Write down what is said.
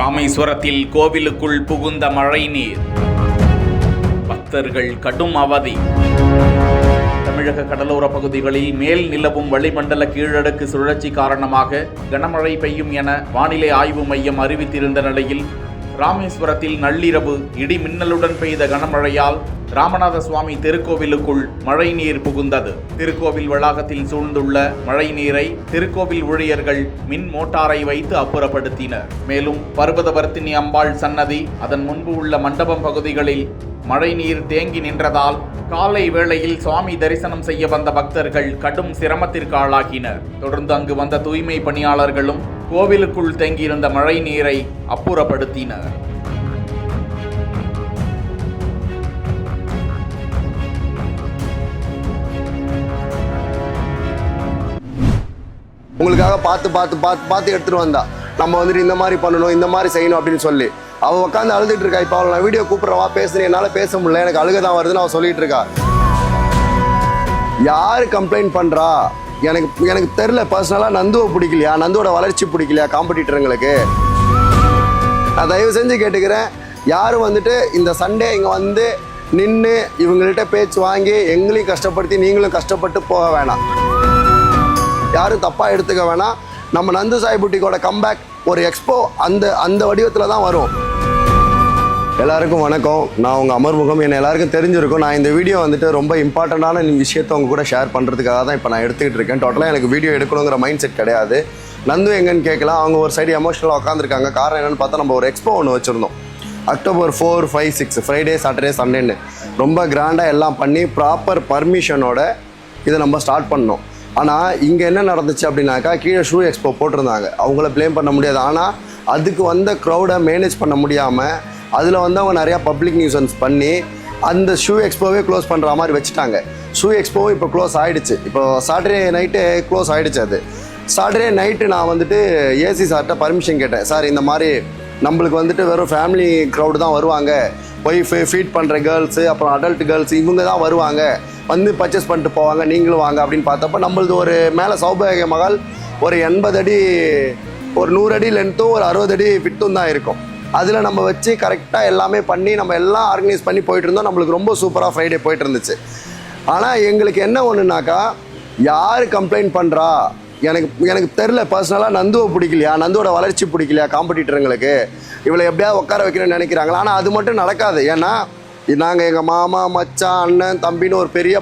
ராமேஸ்வரத்தில் கோவிலுக்குள் புகுந்த மழை நீர், பக்தர்கள் கடும் அவதி. தமிழக கடலோர பகுதிகளில் மேல் நிலவும் வளிமண்டல கீழடுக்கு சுழற்சி காரணமாக கனமழை பெய்யும் என வானிலை ஆய்வு மையம் அறிவித்திருந்த நிலையில் ராமேஸ்வரத்தில் நள்ளிரவு இடி மின்னலுடன் பெய்த கனமழையால் ராமநாத சுவாமி திருக்கோவிலுக்குள் மழை நீர் புகுந்தது. திருக்கோவில் வளாகத்தில் சூழ்ந்துள்ள மழை நீரை திருக்கோவில் ஊழியர்கள் மின் மோட்டாரை வைத்து அப்புறப்படுத்தினர். மேலும் பர்வதவர்த்தினி அம்பாள் சன்னதி, அதன் முன்பு உள்ள மண்டபம் பகுதிகளில் மழை நீர் தேங்கி நின்றதால் காலை வேளையில் சுவாமி தரிசனம் செய்ய வந்த பக்தர்கள் கடும் சிரமத்திற்கு ஆளாகினர். தொடர்ந்து அங்கு வந்த தூய்மை பணியாளர்களும் கோவிலுக்குள் தேங்கியிருந்த மழை நீரை அப்புறப்படுத்தினர். உங்களுக்காக பார்த்து எடுத்துட்டு வந்தா நம்ம வந்துட்டு இந்த மாதிரி பண்ணணும், இந்த மாதிரி செய்யணும் அப்படின்னு சொல்லி அவள் உட்காந்து அழுதுட்டு இருக்கா. இப்போ அவளை நான் வீடியோ கூப்பிட்றவா பேசுறேன், என்னால் பேச முடியல, எனக்கு அழுக தான் வருதுன்னு அவள் சொல்லிட்டு இருக்கா. யார் கம்ப்ளைண்ட் பண்ணுறா எனக்கு தெரில. பர்சனலாக நந்துவை பிடிக்கலையா, நந்துவோட வளர்ச்சி பிடிக்கலையா காம்படிட்டருங்களுக்கு? நான் தயவு செஞ்சு கேட்டுக்கிறேன், யாரும் வந்துட்டு இந்த சண்டே இங்கே வந்து நின்று இவங்கள்ட்ட பேச்சு வாங்கி எங்களையும் கஷ்டப்படுத்தி நீங்களும் கஷ்டப்பட்டு போக வேணாம். யாரும் தப்பாக எடுத்துக்க வேணாம். நம்ம நந்து சாய் புட்டிக்கோட கம்பேக் ஒரு எக்ஸ்போ அந்த வடிவத்தில் தான் வரும். எல்லாருக்கும் வணக்கம். நான் உங்கள் அமர்முகம். என்னை எல்லாருக்கும் தெரிஞ்சிருக்கும். நான் இந்த வீடியோ வந்துட்டு ரொம்ப இம்பார்ட்டண்ட்டான விஷயத்தை உங்க கூட ஷேர் பண்ணுறதுக்காக தான் இப்போ நான் எடுத்துக்கிட்டு இருக்கேன். டோட்டலாக எனக்கு வீடியோ எடுக்கணுங்கிற மைண்ட் செட் கிடையாது. நந்து எங்கன்னு கேட்கலாம். அவங்க ஒரு சைடு எமோஷனலாக உட்காந்துருக்காங்க. காரணம் என்னென்னு பார்த்தா, நம்ம ஒரு எக்ஸ்போ ஒன்று வச்சுருந்தோம். அக்டோபர் 4, 5, 6 ஃப்ரைடே, சாட்டர்டே, சண்டேன்னு ரொம்ப கிராண்டாக எல்லாம் பண்ணி ப்ராப்பர் பர்மிஷனோட இதை நம்ம ஸ்டார்ட் பண்ணோம். ஆனால் இங்கே என்ன நடந்துச்சு அப்படின்னாக்கா, கீழே ஷூ எக்ஸ்போ போட்டிருந்தாங்க. அவங்கள ப்ளேம் பண்ண முடியாது. ஆனால் அதுக்கு வந்த க்ரௌடை மேனேஜ் பண்ண முடியாமல் அதில் வந்து அவங்க நிறையா பப்ளிக் நியூசன்ஸ் பண்ணி அந்த ஷூ எக்ஸ்போவே க்ளோஸ் பண்ணுற மாதிரி வச்சுட்டாங்க. ஷூ எக்ஸ்போவே இப்போ க்ளோஸ் ஆகிடுச்சு. இப்போ சாட்டர்டே நைட்டு க்ளோஸ் ஆகிடுச்சு. அது சாட்டர்டே நைட்டு நான் வந்துட்டு ஏசி சார்கிட்ட பர்மிஷன் கேட்டேன். சார், இந்த மாதிரி நம்மளுக்கு வந்துட்டு வெறும் ஃபேமிலி க்ரௌடு தான் வருவாங்க, ஒய்ஃபு, ஃபீட் பண்ணுற கேர்ள்ஸு, அப்புறம் அடல்ட் கேர்ள்ஸ், இவங்க தான் வருவாங்க, வந்து பர்ச்சேஸ் பண்ணிட்டு போவாங்க, நீங்களும் வாங்க அப்படின்னு பார்த்தப்ப நம்மளது ஒரு மேலே சௌபாகிய மகால் ஒரு 80 அடி, ஒரு 100 அடி லென்த்தும் ஒரு 60 அடி விட்டும் தான் இருக்கும். அதில் நம்ம வச்சு கரெக்டாக எல்லாமே பண்ணி நம்ம எல்லாம் ஆர்கனைஸ் பண்ணி போயிட்டு இருந்தோம். நம்மளுக்கு ரொம்ப சூப்பராக ஃப்ரைடே போயிட்டு இருந்துச்சு. ஆனால் எங்களுக்கு என்ன ஒன்றுனாக்கா, யார் கம்ப்ளைண்ட் பண்ணுறா எனக்கு தெரில. பர்சனலாக நந்துவை பிடிக்கலையா, நந்துவோட வளர்ச்சி பிடிக்கலையா காம்படிட்டருங்களுக்கு, இவளை எப்படியாவது உட்கார வைக்கணும்னு நினைக்கிறாங்களா? ஆனால் அது மட்டும் நடக்காது. ஏன்னா நாங்கள் எங்கள் மாமா, மச்சான், அண்ணன், தம்பின்னு ஒரு பெரிய